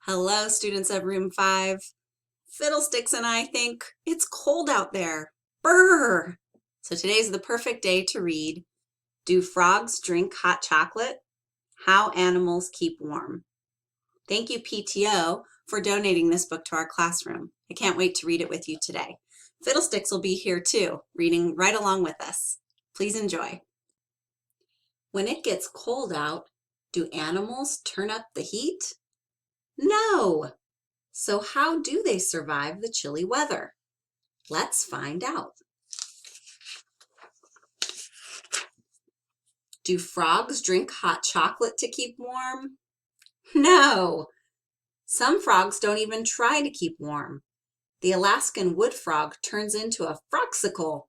Hello, students of room 5. Fiddlesticks and I think it's cold out there. Brr! So today's the perfect day to read Do Frogs Drink Hot Chocolate? How Animals Keep Warm. Thank you, PTO, for donating this book to our classroom. I can't wait to read it with you today. Fiddlesticks will be here too, reading right along with us. Please enjoy. When it gets cold out, do animals turn up the heat? No! So how do they survive the chilly weather? Let's find out. Do frogs drink hot chocolate to keep warm? No! Some frogs don't even try to keep warm. The Alaskan wood frog turns into a froxicle.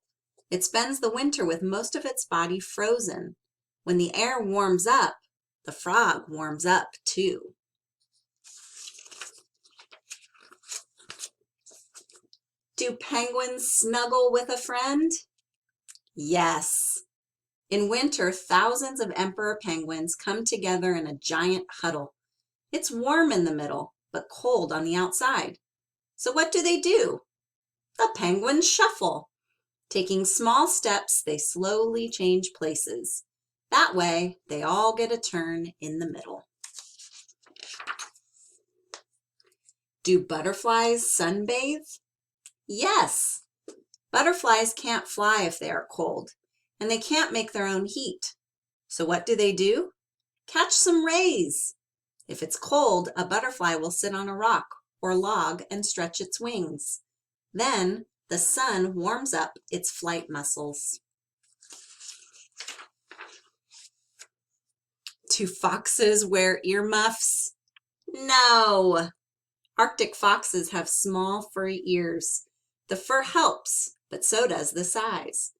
It spends the winter with most of its body frozen. When the air warms up, the frog warms up too. Do penguins snuggle with a friend? Yes. In winter, thousands of emperor penguins come together in a giant huddle. It's warm in the middle, but cold on the outside. So what do? The penguins shuffle. Taking small steps, they slowly change places. That way, they all get a turn in the middle. Do butterflies sunbathe? Yes. Butterflies can't fly if they are cold, and they can't make their own heat. So what do? Catch some rays. If it's cold, a butterfly will sit on a rock or log and stretch its wings. Then the sun warms up its flight muscles. Do foxes wear earmuffs? No! Arctic foxes have small furry ears. The fur helps, but so does the size.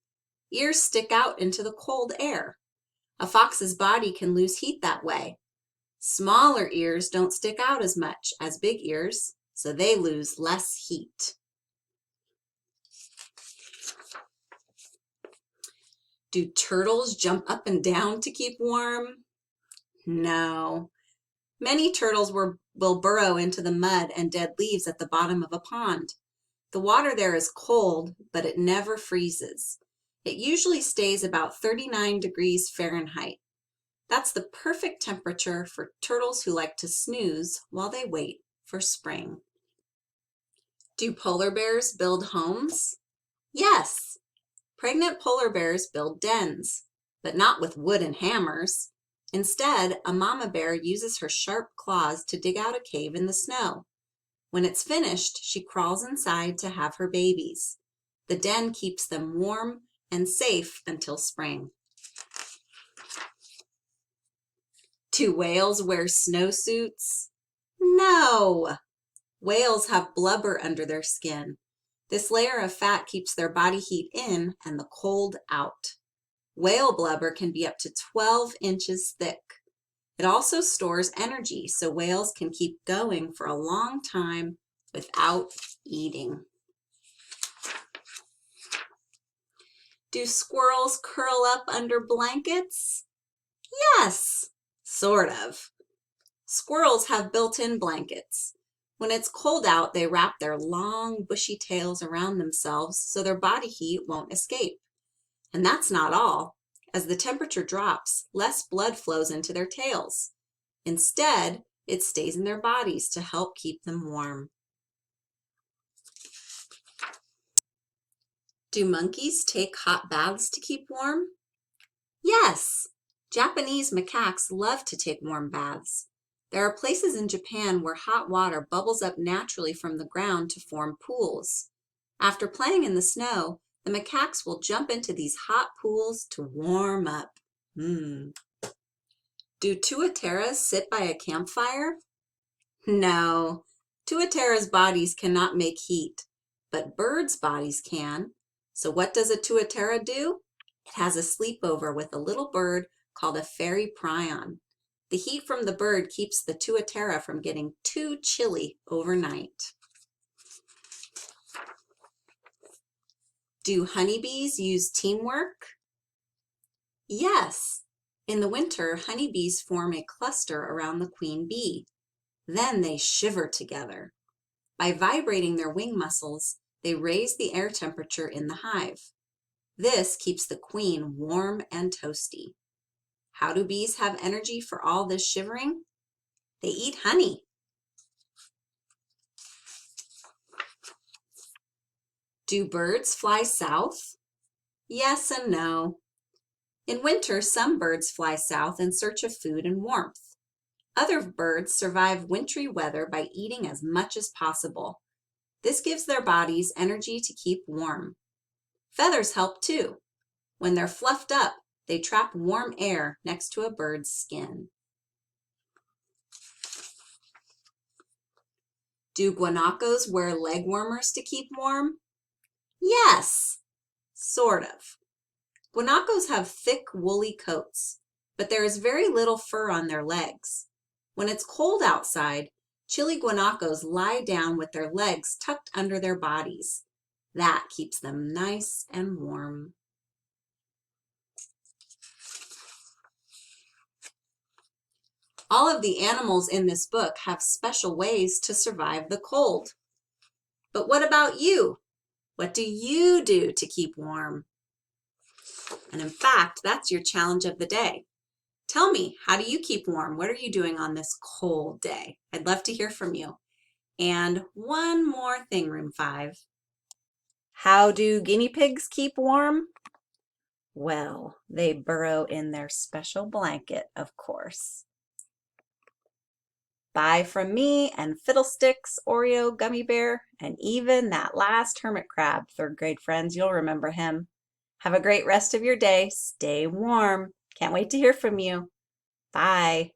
Ears stick out into the cold air. A fox's body can lose heat that way. Smaller ears don't stick out as much as big ears, so they lose less heat. Do turtles jump up and down to keep warm? No. Many turtles will burrow into the mud and dead leaves at the bottom of a pond. The water there is cold, but it never freezes. It usually stays about 39 degrees Fahrenheit. That's the perfect temperature for turtles who like to snooze while they wait for spring. Do polar bears build homes? Yes. Pregnant polar bears build dens, but not with wood and hammers. Instead, a mama bear uses her sharp claws to dig out a cave in the snow. When it's finished, she crawls inside to have her babies. The den keeps them warm and safe until spring. Do whales wear snowsuits? No! Whales have blubber under their skin. This layer of fat keeps their body heat in and the cold out. Whale blubber can be up to 12 inches thick. It also stores energy, so whales can keep going for a long time without eating. Do squirrels curl up under blankets? Yes, sort of. Squirrels have built-in blankets. When it's cold out, they wrap their long, bushy tails around themselves so their body heat won't escape. And that's not all. As the temperature drops, less blood flows into their tails. Instead, it stays in their bodies to help keep them warm. Do monkeys take hot baths to keep warm? Yes. Japanese macaques love to take warm baths. There are places in Japan where hot water bubbles up naturally from the ground to form pools. After playing in the snow, the macaques will jump into these hot pools to warm up. Do tuateras sit by a campfire? No. Tuateras' bodies cannot make heat, but birds' bodies can. So what does a tuatera do? It has a sleepover with a little bird called a fairy prion. The heat from the bird keeps the tuatera from getting too chilly overnight. Do honeybees use teamwork? Yes. In the winter, honeybees form a cluster around the queen bee. Then they shiver together. By vibrating their wing muscles, they raise the air temperature in the hive. This keeps the queen warm and toasty. How do bees have energy for all this shivering? They eat honey. Do birds fly south? Yes and no. In winter, some birds fly south in search of food and warmth. Other birds survive wintry weather by eating as much as possible. This gives their bodies energy to keep warm. Feathers help too. When they're fluffed up, they trap warm air next to a bird's skin. Do guanacos wear leg warmers to keep warm? Yes, sort of. Guanacos have thick, woolly coats, but there is very little fur on their legs. When it's cold outside, chilly guanacos lie down with their legs tucked under their bodies. That keeps them nice and warm. All of the animals in this book have special ways to survive the cold. But what about you? What do you do to keep warm? And in fact, that's your challenge of the day. Tell me, how do you keep warm? What are you doing on this cold day? I'd love to hear from you. And one more thing, Room 5. How do guinea pigs keep warm? Well, they burrow in their special blanket, of course. Bye from me and Fiddlesticks, Oreo, Gummy Bear, and even that last hermit crab, third grade friends. You'll remember him. Have a great rest of your day. Stay warm. Can't wait to hear from you. Bye.